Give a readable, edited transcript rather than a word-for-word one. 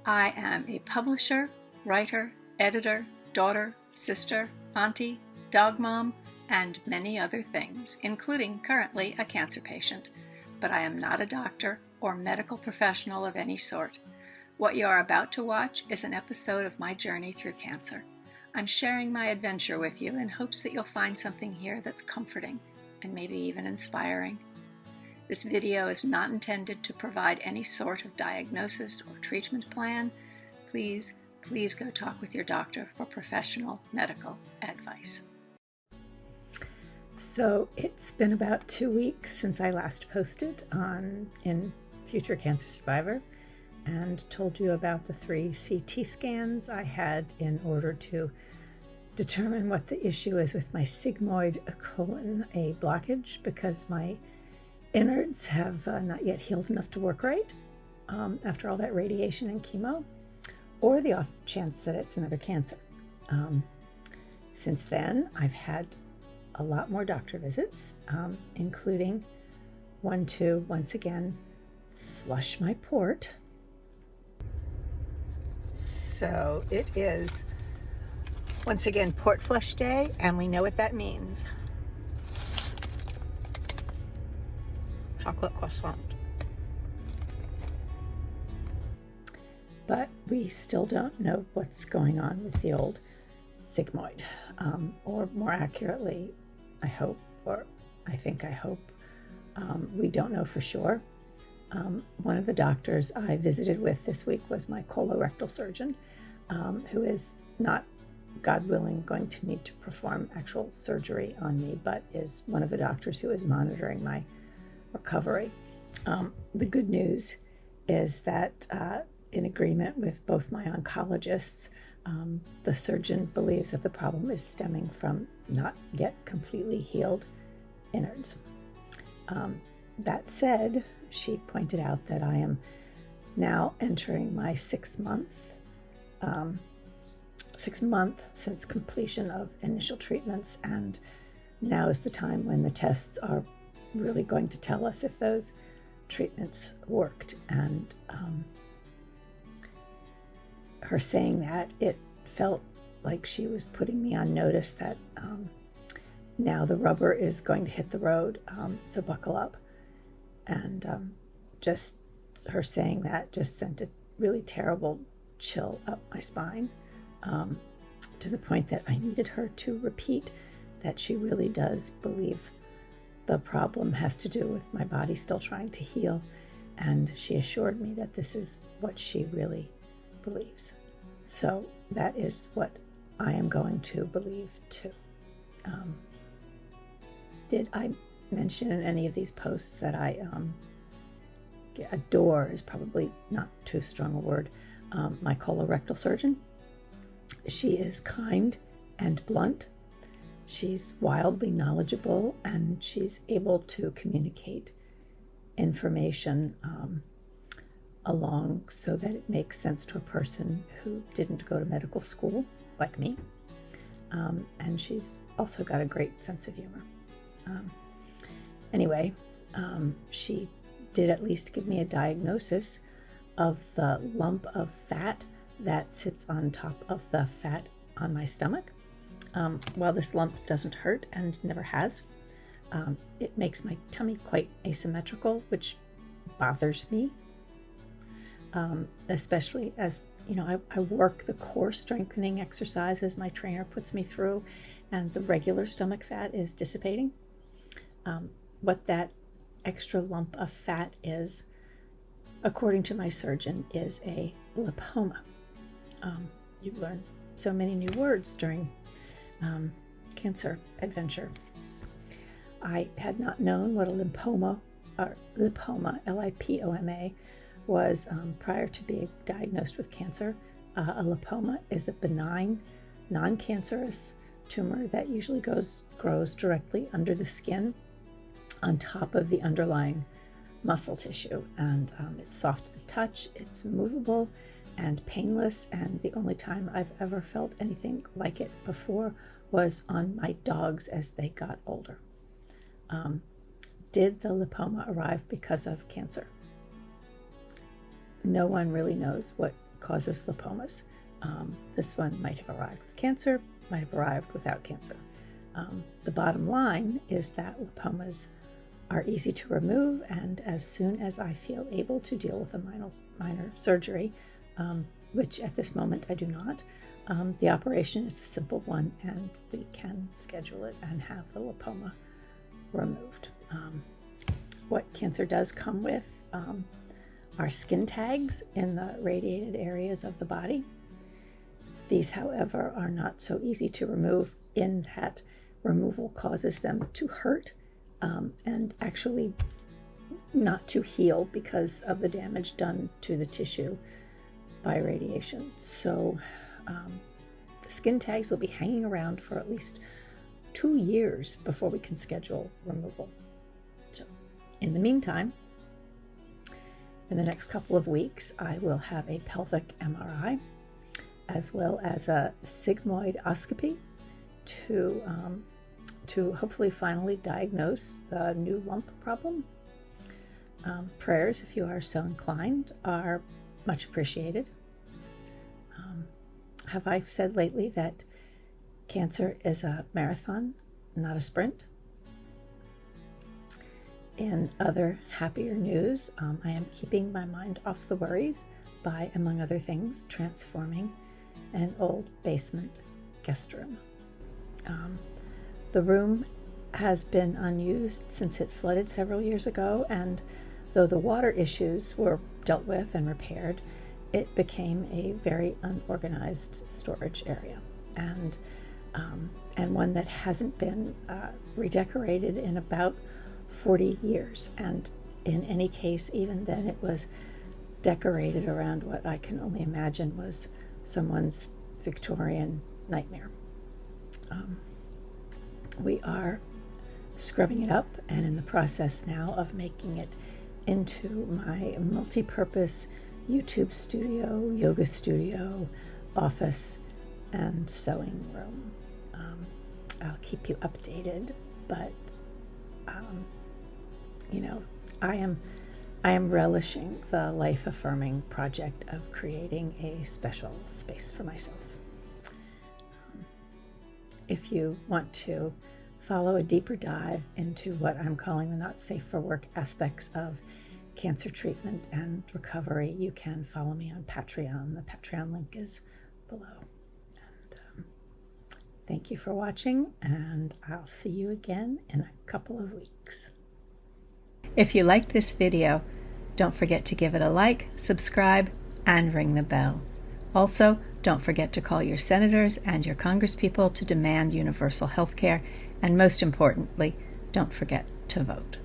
I am a publisher, writer, editor, daughter, sister, auntie, dog mom, and many other things, including currently a cancer patient. But I am not a doctor or medical professional of any sort. What you are about to watch is an episode of my journey through cancer. I'm sharing my adventure with you in hopes that you'll find something here that's comforting and maybe even inspiring. This video is not intended to provide any sort of diagnosis or treatment plan. Please go talk with your doctor for professional medical advice. So it's been about 2 weeks since I last posted in Future Cancer Survivor and told you about the 3 CT scans I had in order to determine what the issue is with my sigmoid colon, a blockage, because my innards have not yet healed enough to work right after all that radiation and chemo, or the off chance that it's another cancer. Since then, I've had a lot more doctor visits, including one to, once again, flush my port. So it is, once again, port flush day, and we know what that means. Chocolate croissant. But we still don't know what's going on with the old sigmoid, or more accurately, I hope, we don't know for sure. One of the doctors I visited with this week was my colorectal surgeon, who is not, God willing, going to need to perform actual surgery on me, but is one of the doctors who is monitoring my recovery. The good news is that in agreement with both my oncologists, the surgeon believes that the problem is stemming from not yet completely healed innards. That said, she pointed out that I am now entering my 6th month since completion of initial treatments, and now is the time when the tests are really going to tell us if those treatments worked. And her saying that, it felt like she was putting me on notice that now the rubber is going to hit the road, so buckle up. And just her saying that just sent a really terrible chill up my spine, to the point that I needed her to repeat that she really does believe the problem has to do with my body still trying to heal, and she assured me that this is what she really believes. So that is what I am going to believe too. Did I mention in any of these posts that I adore is probably not too strong a word, my colorectal surgeon? She is kind and blunt. She's wildly knowledgeable, and she's able to communicate information along so that it makes sense to a person who didn't go to medical school like me. And she's also got a great sense of humor. Anyway, she did at least give me a diagnosis of the lump of fat that sits on top of the fat on my stomach. While this lump doesn't hurt and never has, it makes my tummy quite asymmetrical, which bothers me, especially as, I work the core strengthening exercises my trainer puts me through, and the regular stomach fat is dissipating. What that extra lump of fat is, according to my surgeon, is a lipoma. You learn so many new words during cancer adventure. I had not known what a lipoma, Lipoma, was prior to being diagnosed with cancer. A lipoma is a benign, non-cancerous tumor that usually grows directly under the skin on top of the underlying muscle tissue, and it's soft to the touch, it's movable and painless, and the only time I've ever felt anything like it before was on my dogs as they got older. Did the lipoma arrive because of cancer? No one really knows what causes lipomas. This one might have arrived with cancer, might have arrived without cancer. The bottom line is that lipomas are easy to remove, and as soon as I feel able to deal with a minor surgery, which at this moment I do not, the operation is a simple one, and we can schedule it and have the lipoma removed. What cancer does come with are skin tags in the radiated areas of the body. These, however, are not so easy to remove in that removal causes them to hurt and actually not to heal because of the damage done to the tissue by radiation. So the skin tags will be hanging around for at least 2 years before we can schedule removal. So in the meantime, in the next couple of weeks, I will have a pelvic MRI as well as a sigmoidoscopy to hopefully finally diagnose the new lump problem. Prayers, if you are so inclined, are much appreciated. Have I said lately that cancer is a marathon, not a sprint? In other happier news, I am keeping my mind off the worries by, among other things, transforming an old basement guest room. The room has been unused since it flooded several years ago, and though the water issues were dealt with and repaired, it became a very unorganized storage area, and one that hasn't been redecorated in about 40 years. And in any case, even then, it was decorated around what I can only imagine was someone's Victorian nightmare. We are scrubbing it up and in the process now of making it into my multi-purpose YouTube studio, yoga studio, office, and sewing room. I'll keep you updated, but I am relishing the life-affirming project of creating a special space for myself. If you want to follow a deeper dive into what I'm calling the not safe for work aspects of cancer treatment and recovery, you can follow me on Patreon. The Patreon link is below. And thank you for watching, and I'll see you again in a couple of weeks. If you liked this video, don't forget to give it a like, subscribe, and ring the bell. Also, don't forget to call your senators and your congresspeople to demand universal health care, and most importantly, don't forget to vote.